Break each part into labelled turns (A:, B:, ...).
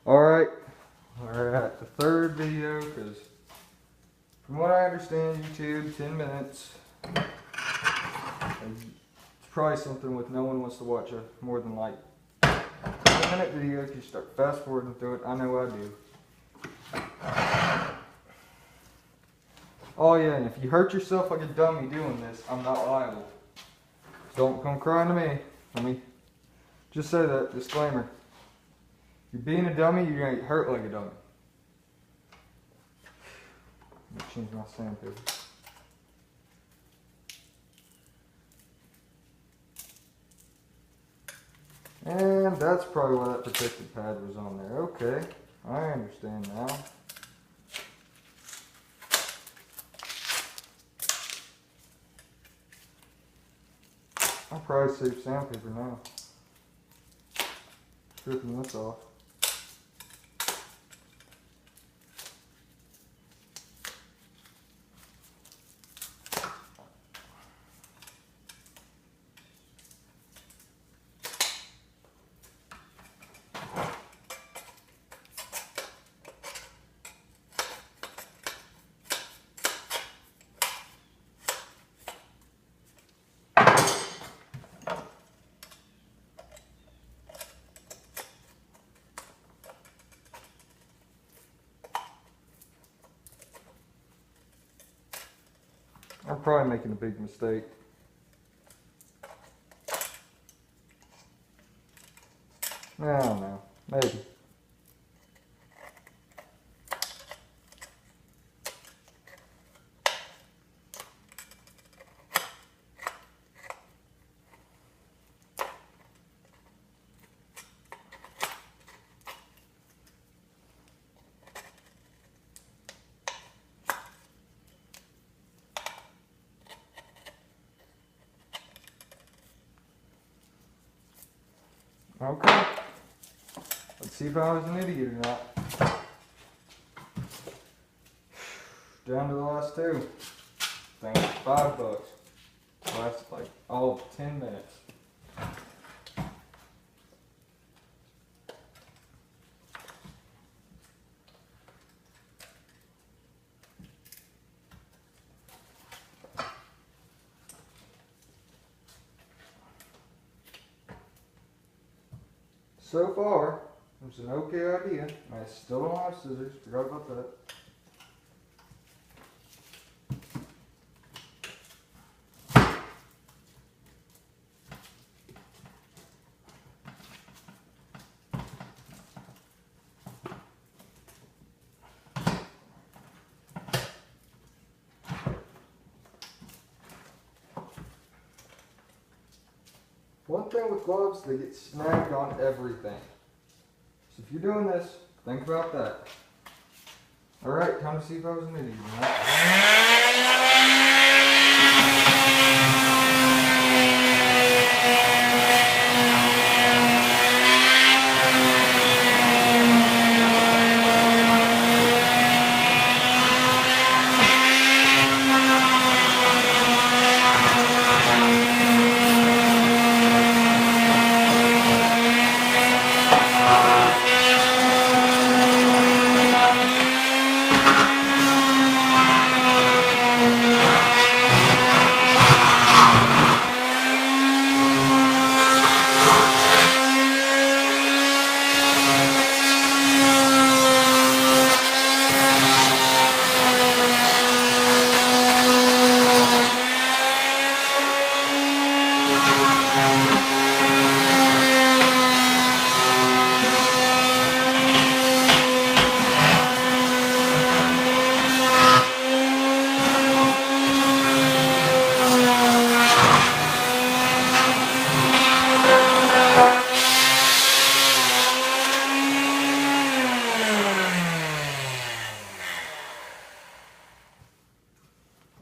A: Alright, we're at the third video because from what I understand, YouTube, 10 minutes. It's probably something with no one wants to watch a more than like 10-minute video if you start fast forwarding through it. I know I do. Oh yeah, and if you hurt yourself like a dummy doing this, I'm not liable. Don't come crying to me. Let me just say that, disclaimer. You're being a dummy, you're gonna get hurt like a dummy. Let me change my sandpaper. And that's probably why that protective pad was on there. Okay, I understand now. I'll probably save sandpaper now. Stripping this off. I'm probably making a big mistake. I don't know. Maybe. Okay. Let's see if I was an idiot or not. Down to the last two. Thanks, $5. Last like all of 10 minutes. So far, it's an okay idea. I still don't have scissors. Forgot about that. One thing with gloves, they get snagged on everything. So if you're doing this, think about that. Alright, time to see if I was an idiot.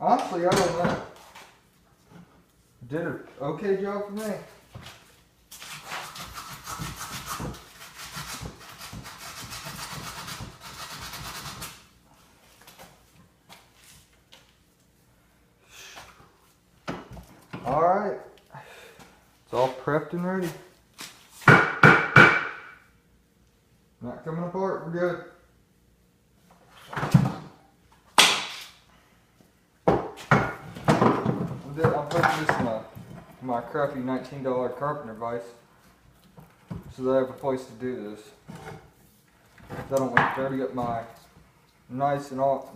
A: Honestly, I don't know. Did an okay job for me. Alright. It's all prepped and ready. Not coming apart, we're good. I'm putting this in my crappy $19 carpenter vise so that I have a place to do this. So I don't want to dirty up my nice and all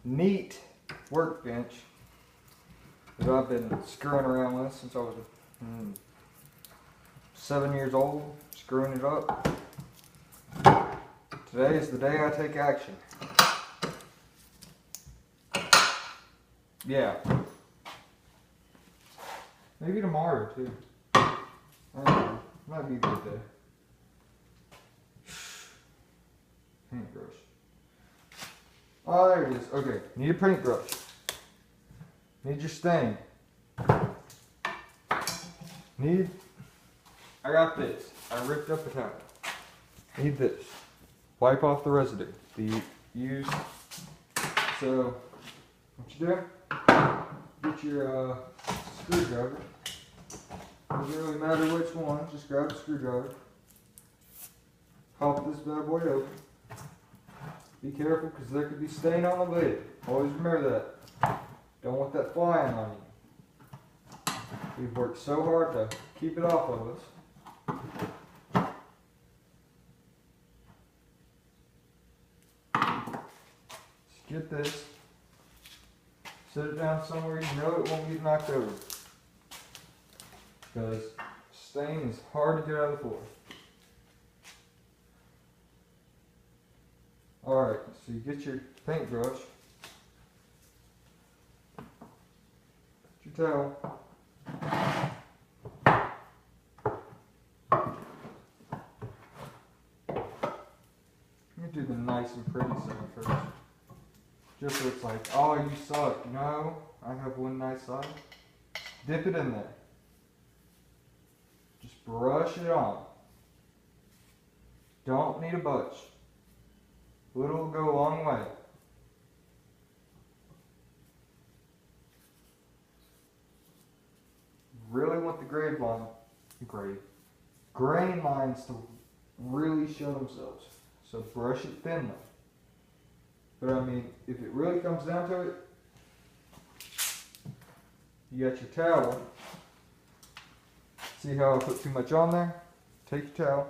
A: neat workbench that I've been screwing around with since I was 7 years old, screwing it up. Today is the day I take action. Yeah. Maybe tomorrow too. I don't know. Might be a good day. Paintbrush. Oh, there it is. Okay, need a paintbrush. Need your stain. I got this. I ripped up a towel. Need this. Wipe off the residue. The used. So, what you do? Get your screwdriver. Doesn't really matter which one. Just grab a screwdriver. Pop this bad boy open. Be careful because there could be stain on the lid. Always remember that. Don't want that flying on you. We've worked so hard to keep it off of us. Just get this. Set it down somewhere you know it won't get knocked over. Because stain is hard to get out of the floor. Alright, so you get your paintbrush. Get your towel. Let me do the nice and pretty side first. Just so it's like, oh, you suck. No, I have one nice side. Dip it in there. Just brush it on. Don't need a bunch. Little will go a long way. Really want the grain lines to really show themselves. So brush it thinly. But I mean, if it really comes down to it, you got your towel. See how I put too much on there? Take your towel.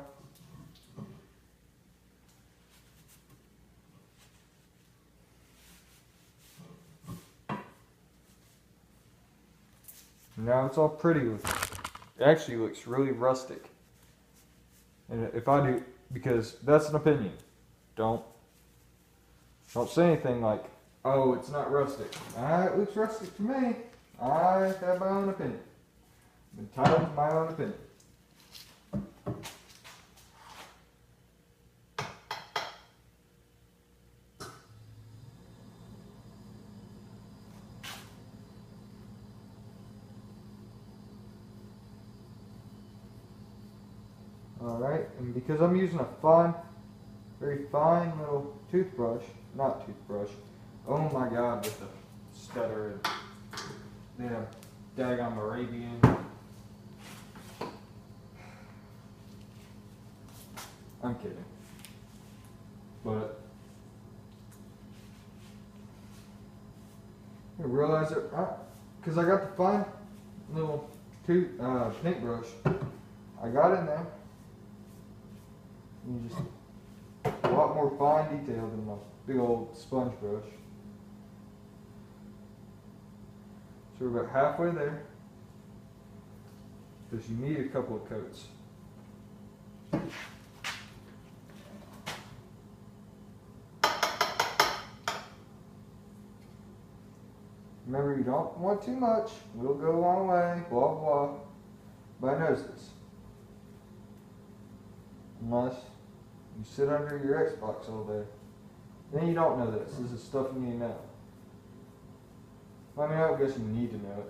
A: Now it's all pretty looking. It actually looks really rustic. And if I do, because that's an opinion. Don't say anything like, oh, it's not rustic. It looks rustic to me. I have my own opinion. I'm entitled to my own opinion. Alright, and because I'm using a very fine little not toothbrush, oh my god, with the stutter and the daggone Moravian. I'm kidding. But I realize it, because I got the fine little paintbrush. I got in there. You just a lot more fine detail than my big old sponge brush. So we're about halfway there. Because you need a couple of coats. Remember, you don't want too much. We'll go a long way. Blah blah. But I notice this. Unless you sit under your Xbox all day. Then you don't know this. This is stuff you need to know. I mean, I guess you need to know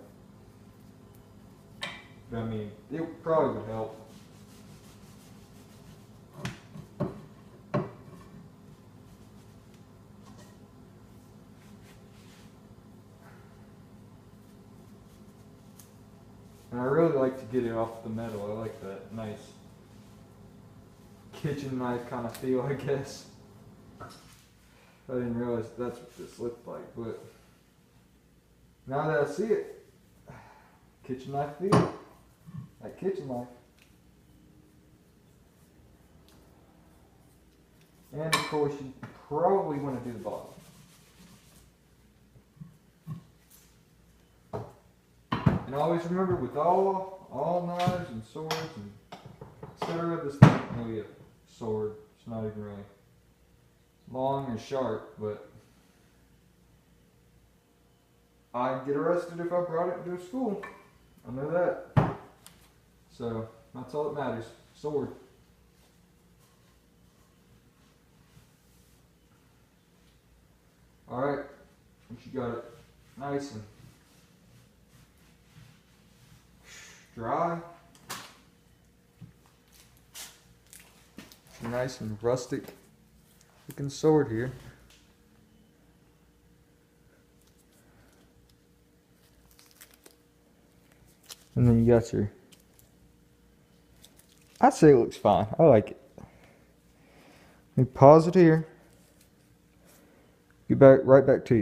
A: it. But I mean, it probably would help. And I really like to get it off the metal. I like that nice kitchen knife kind of feel, I guess. I didn't realize that's what this looked like, but now that I see it, kitchen knife feel, like kitchen knife. And of course you probably want to do the bottom. And always remember, with all knives and swords and etc., this thing isn't really a sword. It's not even really long and sharp, but I'd get arrested if I brought it to school. I know that. So that's all that matters. Sword. Alright, once you got it nice and dry, nice and rustic looking sword here. And then you got your, I'd say it looks fine. I like it. Let me pause it here. Get back right back to you.